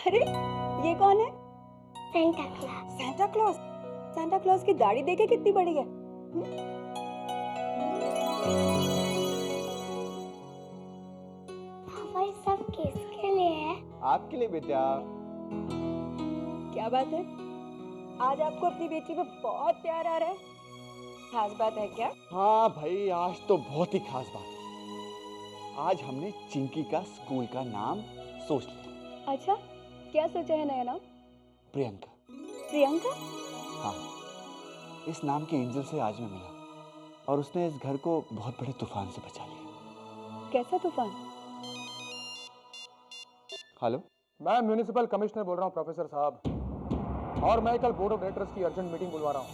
अरे ये कौन है? Santa Claus. Santa Claus. Santa Claus की दाढ़ी देखे कितनी बड़ी है। पापा ये सब किसके लिए है? आपके लिए बेटा। क्या बात है, आज आपको अपनी बेटी पे बहुत प्यार आ रहा है। खास बात है क्या? हाँ भाई, आज तो बहुत ही खास बात है। आज हमने चिंकी का स्कूल का नाम सोच लिया। अच्छा, क्या सोचा है नया नाम? प्रियंका। प्रियंका? हाँ, इस नाम के एंजल से आज मैं मिला और उसने इस घर को बहुत बड़े तूफान से बचा लिया। कैसा तूफान? हेलो, मैं म्यूनिसिपल कमिश्नर बोल रहा हूँ प्रोफेसर साहब, और मैं कल बोर्ड ऑफ डायरेक्टर्स की अर्जेंट मीटिंग बुलवा रहा हूँ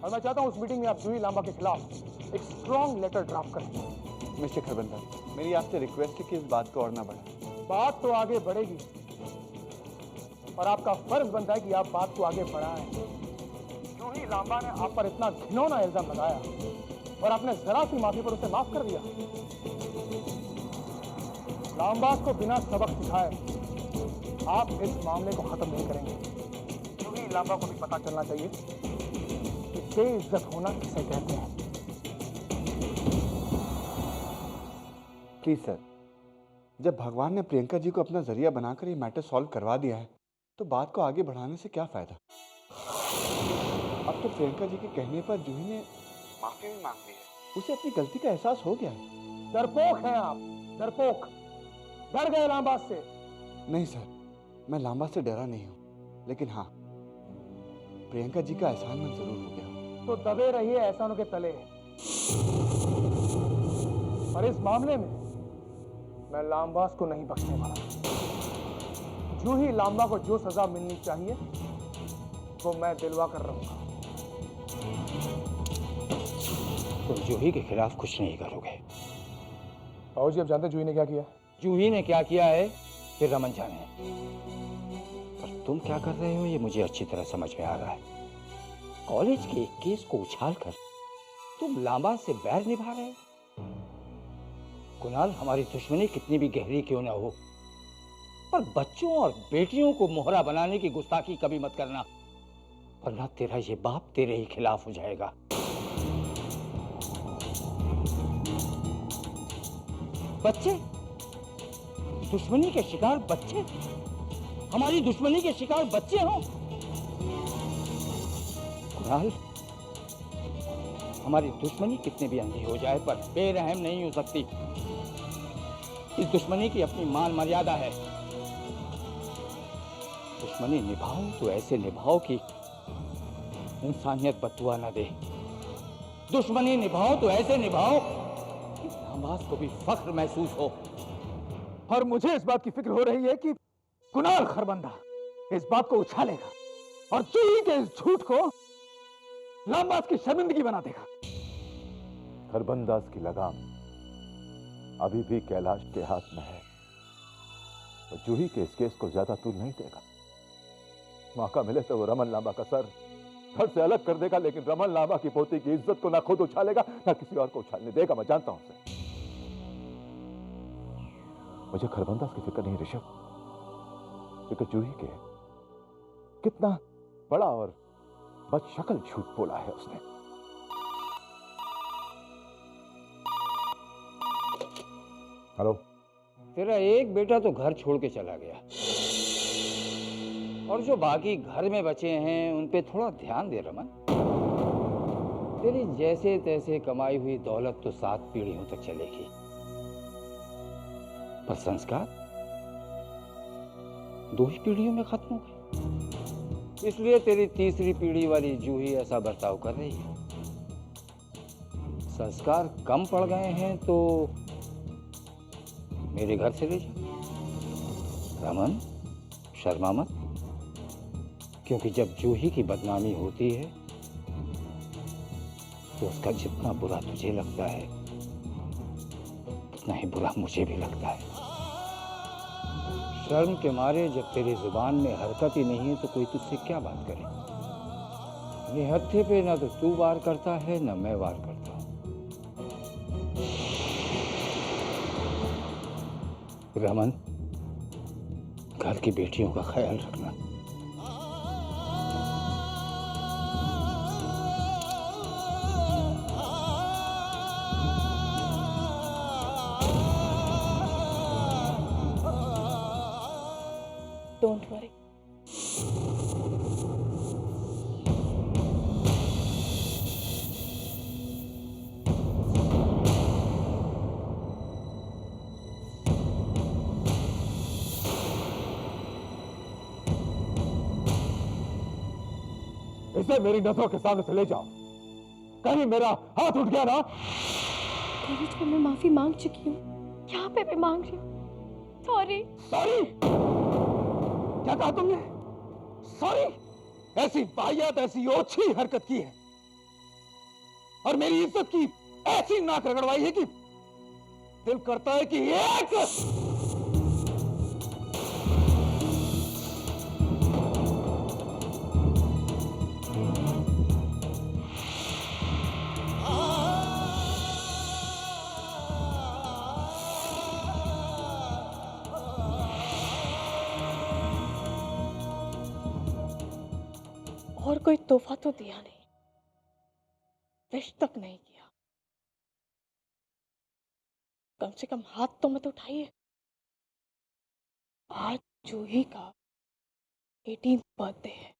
और मैं चाहता हूँ उस मीटिंग में आप जूही लांबा के खिलाफ एक स्ट्रॉन्ग लेटर ड्राफ्ट करें। मिस्टर खरबंदा, मेरी आपसे रिक्वेस्ट है कि इस बात को और ना बढ़ाएं। बात तो आगे बढ़ेगी और आपका फर्ज बनता है कि आप बात को आगे बढ़ाएं। जूही लांबा ने आप पर इतना घिनौना इल्जाम लगाया और आपने जरा सी माफी पर उसे माफ कर दिया। लांबा को बिना सबक सिखाए आप इस मामले को खत्म नहीं करेंगे। जूही लांबा को भी पता चलना चाहिए कि बेइज्जत होना किसे कहते हैं। प्लीज सर, जब भगवान ने प्रियंका जी को अपना जरिया बनाकर ये मैटर सॉल्व करवा दिया है तो बात को आगे बढ़ाने से क्या फायदा। अब तो प्रियंका जी के कहने पर जूही ने माफी भी मांग ली है। उसे अपनी गलती का एहसास हो गया है। डरपोक हैं आप, डरपोक। डर गए लांबा से? नहीं सर, मैं लांबा से डरा नहीं हूँ, लेकिन हाँ, प्रियंका जी का एहसानमंद जरूर हो गया। तो दबे रहिए एहसानों के तले। और इस मामले में मैं लांबास को नहीं बख्शने वाला। जूही लांबा को जो सजा मिलनी चाहिए वो मैं दिलवा कर रहूंगा। तुम जूही के खिलाफ कुछ नहीं करोगे। बाबूजी, अब जानते जूही ने क्या किया? जूही ने क्या किया है ये रमन जाने, पर तुम क्या कर रहे हो ये मुझे अच्छी तरह समझ में आ रहा है। कॉलेज के एक केस को उछालकर तुम लांबा से बैर निभा रहे हो। कुणाल, हमारी दुश्मनी कितनी भी गहरी क्यों ना हो, पर बच्चों और बेटियों को मोहरा बनाने की गुस्ताखी कभी मत करना, वरना तेरा ये बाप तेरे ही खिलाफ हो जाएगा। बच्चे, दुश्मनी के शिकार बच्चे, हमारी दुश्मनी के शिकार बच्चे हो। कुणाल, हमारी दुश्मनी कितनी भी अंधी हो जाए पर बेरहम नहीं हो सकती। इस दुश्मनी की अपनी मान मर्यादा है। दुश्मनी निभाओ तो ऐसे निभाओ कि इंसानियत बददुआ न दे। दुश्मनी निभाओ तो ऐसे निभाओ कि नामाज को भी फख्र महसूस हो। और मुझे इस बात की फिक्र हो रही है कि कुणाल खरबंदा इस बात को उछालेगा और जूही के इस झूठ को लांबास की शर्मिंदगी बना देगा। खरबंदास की लगाम अभी भी कैलाश के हाथ में है और जूही के इस केस को ज्यादा तूल नहीं देगा। मौका मिले तो वो रमन लांबा का सर धड़ से अलग कर देगा, लेकिन रमन लांबा की पोती की इज्जत को ना खुद उछालेगा ना किसी और को उछालने देगा। मैं जानता हूं उसे। मुझे खरबंदास की फिक्र नहीं ऋषभ, फिक्र जूही के। कितना बड़ा और बदशक्ल झूठ बोला है उसने। हेलो। तेरा एक बेटा तो घर छोड़ के चला गया और जो बाकी घर में बचे हैं उन पे थोड़ा ध्यान दे रमन। तेरी जैसे तैसे कमाई हुई दौलत तो 7 पीढ़ियों तक चलेगी, पर संस्कार 2 ही पीढ़ियों में खत्म हो गए। इसलिए तेरी तीसरी पीढ़ी वाली जूही ऐसा बर्ताव कर रही है। संस्कार कम पड़ गए हैं तो मेरे घर से ले जा। रमन, शर्मा मत, क्योंकि जब जूही की बदनामी होती है तो उसका जितना बुरा तुझे लगता है उतना ही बुरा मुझे भी लगता है। शर्म के मारे जब तेरी जुबान में हरकत ही नहीं है तो कोई तुझसे क्या बात करे। निहत्थे पे ना तो तू वार करता है ना मैं वार करता हूं। रमन, घर की बेटियों का ख्याल रखना। Don't worry. इसे मेरी नजरों के सामने से ले जाओ। कहीं मेरा हाथ उठ गया ना। कॉलेज में मैं माफी मांग चुकी हूँ, यहाँ पे भी मांग रही हूँ। सॉरी। सॉरी? क्या कहा तुमने? सॉरी? ऐसी वाहियात, ऐसी ओछी हरकत की है और मेरी इज्जत की ऐसी नाक रगड़वाई है कि दिल करता है कि एक और कोई तोहफा तो दिया नहीं, विश तक नहीं किया। कम से कम हाथ तो मत उठाइए। आज जूही का 18th बर्थडे है।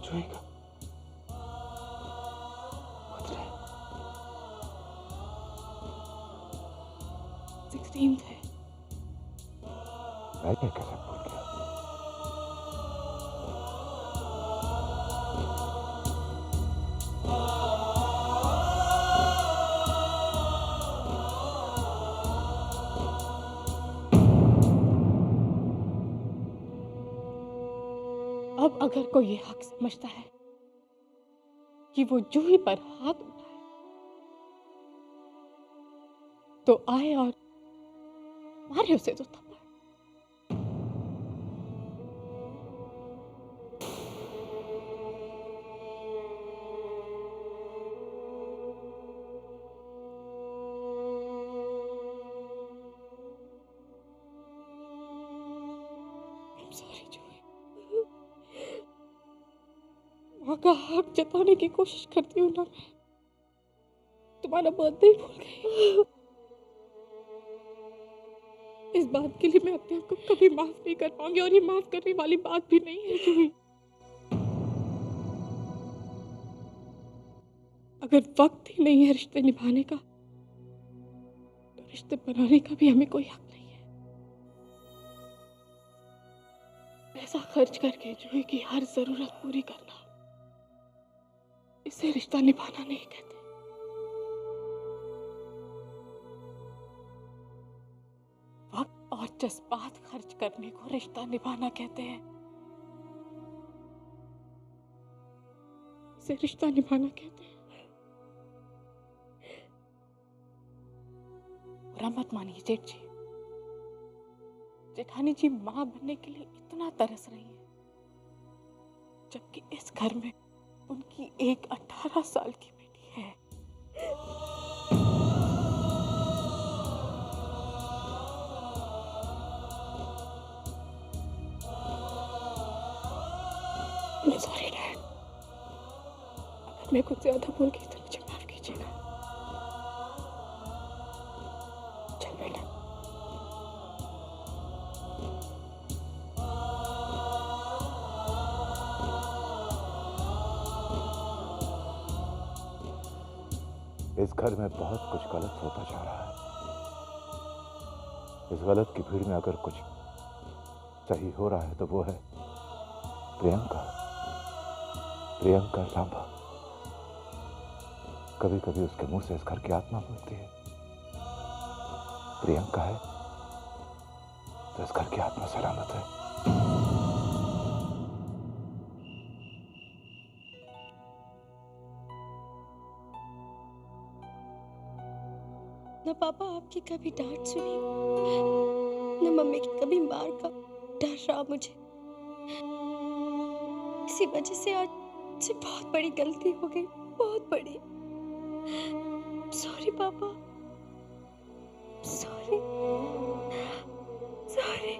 जूही का 16th है। मैं ये कैसे भूल गया? अब अगर कोई ये हक समझता है कि वो जूही पर हाथ उठाए तो आए और मारे उसे तो थप्पड़। I'm sorry, जूही। माँ का हक जताने की कोशिश करती हूँ ना मैं, तुम्हारा बर्थडे ही भूल गई। इस बात के लिए मैं अपने आप को कभी माफ नहीं कर पाऊंगी और ये माफ करने वाली बात भी नहीं है जूही। अगर वक्त ही नहीं है रिश्ते निभाने का तो रिश्ते बनाने का भी हमें कोई हक नहीं है। पैसा खर्च करके जूही की हर जरूरत पूरी करना, इसे रिश्ता निभाना नहीं कहते। वक्त और जज्बात खर्च करने को रिश्ता निभाना कहते हैं। इसे रिश्ता निभाना कहते हैं। बुरा मत मानिए जेठ जी, जेठानी जी माँ बनने के लिए इतना तरस रही है, जबकि इस घर में उनकी एक 18 साल की बेटी है। सॉरी डैड, अगर मैं कुछ ज्यादा बोल गई तो मुझे माफ कीजिएगा। चल बेटा। इस घर में बहुत कुछ गलत होता जा रहा है। इस गलत की भीड़ में अगर कुछ सही हो रहा है तो वो है प्रियंका। प्रियंका लांबा। कभी कभी उसके मुंह से इस घर की आत्मा बोलती है। प्रियंका है तो इस घर की आत्मा सलामत है। न पापा आपकी कभी डांट सुनी, न मम्मी की कभी मार का डर रहा मुझे। इसी वजह से आज से बहुत बड़ी गलती हो गई, बहुत बड़ी। सॉरी पापा, sorry sorry.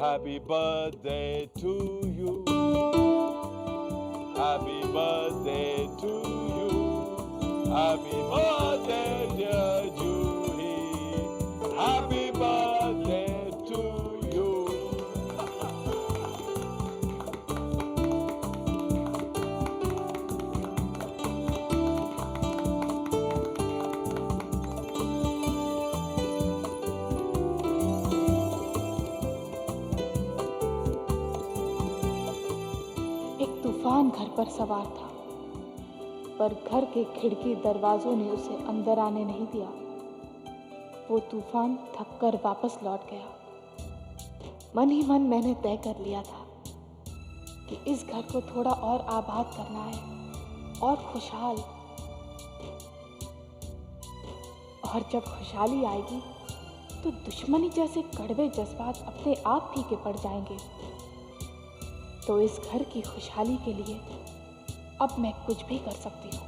Happy birthday to you. Happy birthday to you. Happy birthday, dear Julie. Happy birthday to you. एक तूफान घर पर सवार था, पर घर के खिड़की दरवाजों ने उसे अंदर आने नहीं दिया। वो तूफान थक कर वापस लौट गया। मन ही मन मैंने तय कर लिया था कि इस घर को थोड़ा और आबाद करना है और खुशहाल। और जब खुशहाली आएगी तो दुश्मनी जैसे कड़वे जज्बात अपने आप फीके पड़ जाएंगे। तो इस घर की खुशहाली के लिए अब मैं कुछ भी कर सकती हूँ।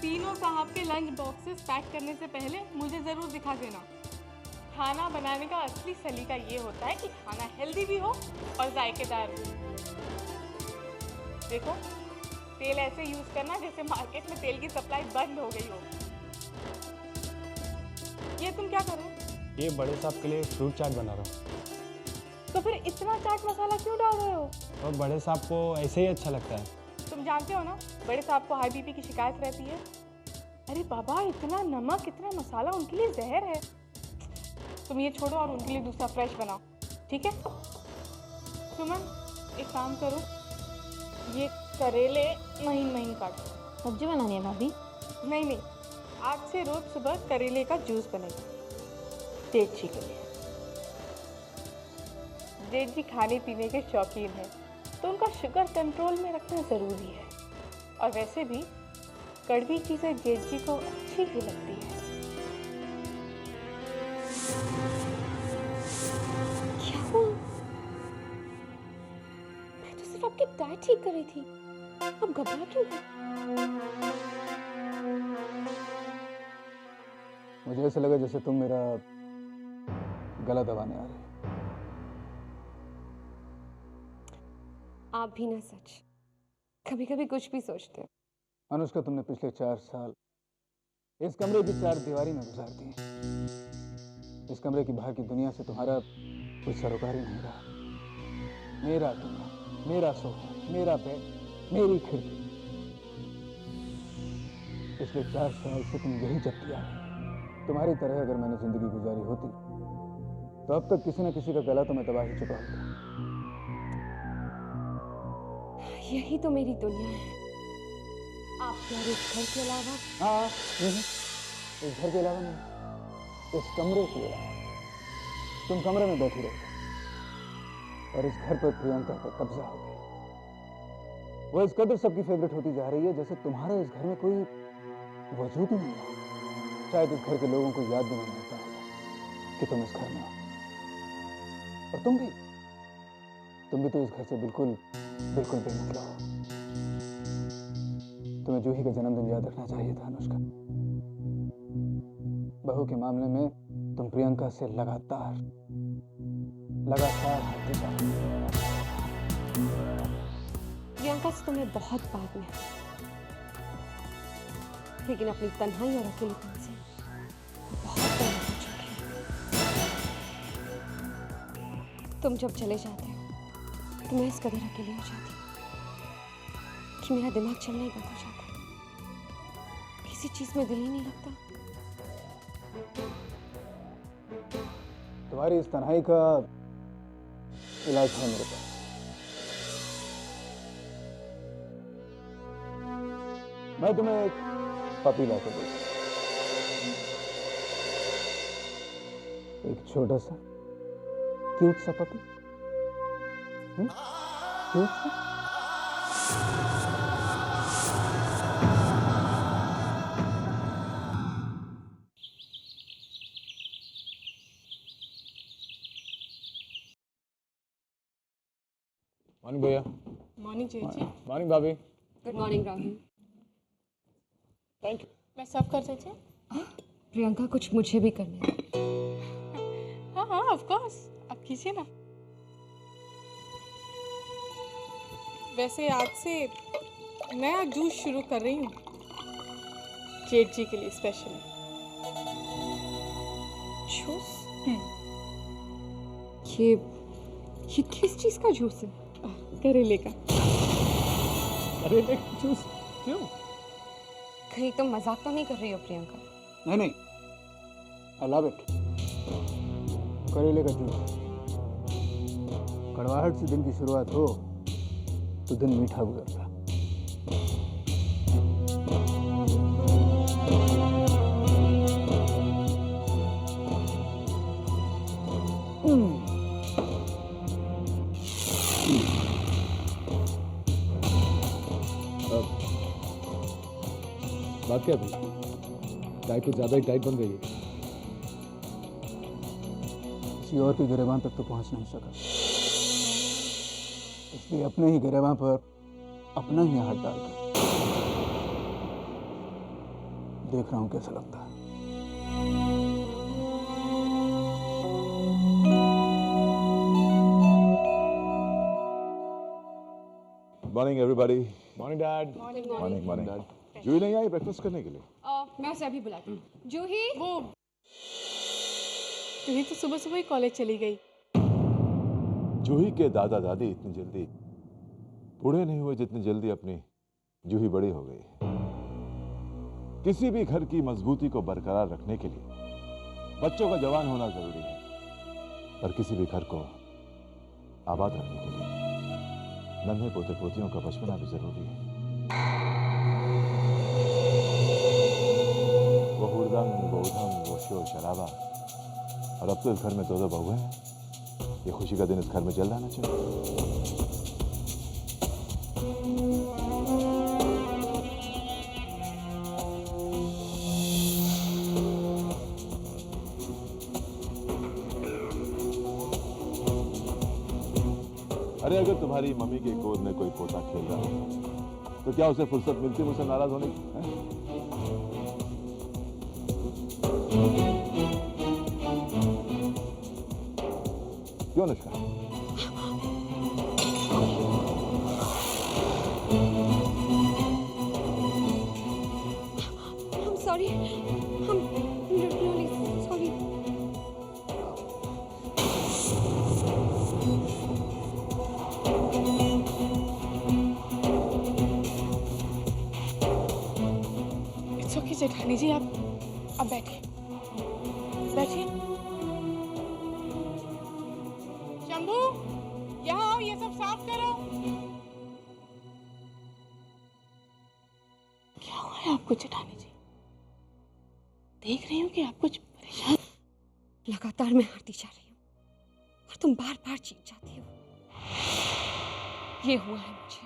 तीनों साहब के लंच बॉक्सेस पैक करने से पहले मुझे ज़रूर दिखा देना। खाना बनाने का असली सलीका ये होता है कि खाना हेल्दी भी हो और जायकेदार भी। देखो, तेल ऐसे यूज़ करना जैसे मार्केट में तेल की सप्लाई बंद हो गई हो। ये तुम क्या कर रहे हो? ये बड़े साहब के लिए फ्रूट चाट बना रहा हूँ। तो फिर इतना चाट मसाला क्यों डाल रहे हो? और बड़े साहब को ऐसे ही अच्छा लगता है। तुम जानते हो ना, बड़े साहब को हाई बीपी की शिकायत रहती है। अरे बाबा, इतना नमक, इतना मसाला उनके लिए जहर है। तुम ये छोड़ो और उनके लिए दूसरा फ्रेश बनाओ, ठीक है? सुमन, एक काम करो, ये करेले महीन महीन काटो। सब्जी बनानी है भाभी? नहीं नहीं, आज से रोज सुबह करेले का जूस बनेगा जेठ के लिए। जेठ जी खाने पीने के शौकीन हैं, तो उनका शुगर कंट्रोल में रखना ज़रूरी है। और वैसे भी कड़वी चीज़ें जेठ जी को अच्छी ही लगती है। क्या हुआ? मैं तो सिर्फ आपकी डाइट ठीक कर रही थी, अब घबरा क्यों गई? मुझे ऐसा लगा जैसे तुम मेरा गला दबाने आ रहे हो। आप भी ना सच, कभी कभी कुछ भी सोचते हो। अनुष्का, तुमने पिछले 4 साल इस कमरे की 4 दीवारी में गुजार दिए। इस कमरे की बाहर की दुनिया से तुम्हारा कोई सरोकार ही नहीं रहा। मेरा कमरा, मेरा सोफा, मेरा बेड, मेरी खिड़की। पिछले 4 साल से तुम यही जब किया है। तुम्हारी तरह अगर मैंने जिंदगी गुजारी होती तो अब तक किसी न किसी का गला तो मैं दबा ही चुका होता। यही तो मेरी दुनिया है। आप यार इस घर के अलावा? हाँ, इस घर के अलावा नहीं, इस कमरे के अलावा। तुम कमरे में बैठी रहो और इस घर पर प्रियंका का कब्जा हो गया। वो इस कदर सबकी फेवरेट होती जा रही है जैसे तुम्हारा इस घर में कोई वजूद ही नहीं है। शायद इस घर के लोगों को याद भी नहीं आता होगा कि तुम इस घर में हो। और तुम भी तो इस घर से बिल्कुल बेमतलब हो। तुम्हें जूही का जन्मदिन याद रखना चाहिए था अनुष्का। बहू के मामले में तुम प्रियंका से लगातार हटती जा रही हो। प्रियंका से तुम्हें बहुत बाद में, लेकिन अपनी तन्हाई और अकेलेपन से बहुत प्यार हो चुकी है। तुम जब चले जाते हो तो मैं इस कदर अकेली हो जाती हूँ कि मेरा दिमाग चलना ही बंद हो जाता है। किसी चीज में दिल ही नहीं लगता। तुम्हारी इस तन्हाई का इलाज है मेरे पास। मैं तुम्हें एक पपी ला के दूंगा। एक छोटा सा क्यूट सा पपी जोर से। मॉर्निंग भैया। मॉर्निंग जी। मॉर्निंग भाभी। Good morning Rahul. Thank you. मैं सब कर देती हूँ। प्रियंका कुछ मुझे भी करने दो। हाँ हाँ ऑफ कोर्स, आप कीजिए ना। वैसे आज से नया जूस शुरू कर रही हूँ जेठ जी के लिए स्पेशली। जूस? ये किस चीज का जूस है? करेले का। करेले का जूस? क्यों? कहीं तुम मजाक तो नहीं कर रही हो प्रियंका? नहीं नहीं, आई लव इट। करेले का जूस। कड़वाहट से दिन की शुरुआत हो तो दिन मीठा गुजरता। बात क्या थी? चाय कुछ ज्यादा ही टाइट बन गई है। किसी और के गिरेबान तक तो पहुंच नहीं सका, इसलिए अपने ही गिरेबान पर अपना ही हाथ डालकर देख रहा हूं कैसा लगता है। Morning everybody. Morning dad. Morning morning. Juhi नहीं आई ब्रेकफास्ट करने के लिए? मैं उसे अभी बुलाती हूँ। जूही। वो जूही तो सुबह सुबह ही कॉलेज चली गई। जूही के दादा दादी इतनी जल्दी बूढ़े नहीं हुए जितनी जल्दी अपनी जूही बड़ी हो गई। किसी भी घर की मजबूती को बरकरार रखने के लिए बच्चों का जवान होना जरूरी है, पर किसी भी घर को आबाद रखने के लिए नन्हे पोते पोतियों का बचपना भी जरूरी है। वो हुड़दंग, वो उधम, वो शोर शराबा, और अब तो इस घर में दो बहुएं हैं। ये खुशी का दिन इस घर में चल जाना चाहिए। अरे अगर तुम्हारी मम्मी के गोद में कोई पोता खेल रहा हो तो क्या उसे फुर्सत मिलती मुझसे नाराज होने की? क्यों Anushka? I'm sorry. I'm really sorry. It's okay जेठानी जी, आप बैठिए बैठिए। शंभू, यहाँ आओ, ये सब साफ करो। क्या हुआ है आपको जेठानी जी? देख रही हूँ कि आप कुछ परेशान। लगातार मैं हारती जा रही हूँ और तुम बार बार जीत जाती हो। ये हुआ है मुझे।